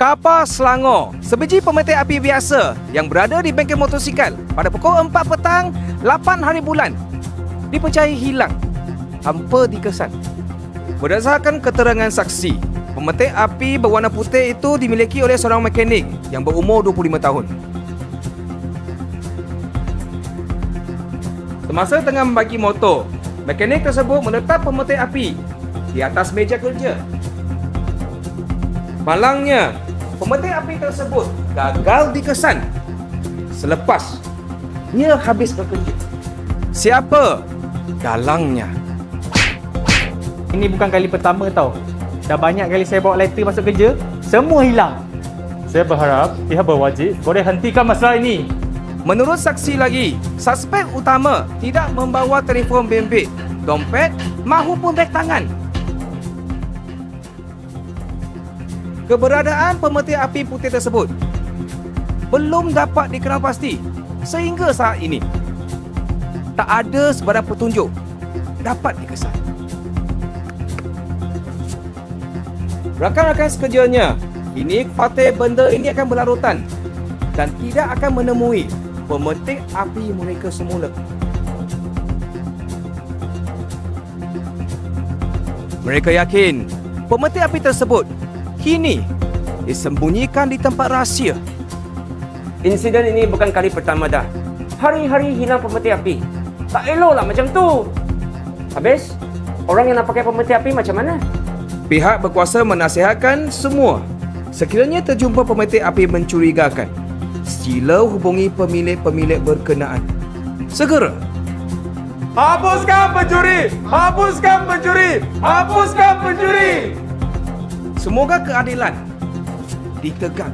Kapal Selangor, sebiji pemetik api biasa yang berada di bengkel motosikal pada pukul 4 petang 8 hari bulan dipercayai hilang tanpa dikesan. Berdasarkan keterangan saksi, pemetik api berwarna putih itu dimiliki oleh seorang mekanik yang berumur 25 tahun. Semasa tengah membagi motor, mekanik tersebut menetap pemetik api di atas meja kerja. Malangnya, pemetik api tersebut gagal dikesan selepas ia habis bekerja. Siapa dalangnya? Ini bukan kali pertama tau. Dah banyak kali saya bawa letter masuk kerja, semua hilang. Saya berharap pihak berwajib boleh hentikan masalah ini. Menurut saksi lagi, suspek utama tidak membawa telefon bimbit, dompet mahupun beg tangan. Keberadaan pemetik api putih tersebut belum dapat dikenal pasti sehingga saat ini. Tak ada sebarang petunjuk dapat dikesan. Rakan-rakan sekerjanya ini khawatir benda ini akan berlarutan dan tidak akan menemui pemetik api mereka semula. Mereka yakin pemetik api tersebut kini disembunyikan di tempat rahsia. Insiden ini bukan kali pertama dah. Hari-hari hilang pemetik api. Tak eloklah macam tu. Habis, orang yang nak pakai pemetik api macam mana? Pihak berkuasa menasihatkan semua sekiranya terjumpa pemetik api mencurigakan, sila hubungi pemilik-pemilik berkenaan segera. Hapuskan pencuri! Hapuskan pencuri! Hapuskan pencuri! Semoga keadilan ditegakkan.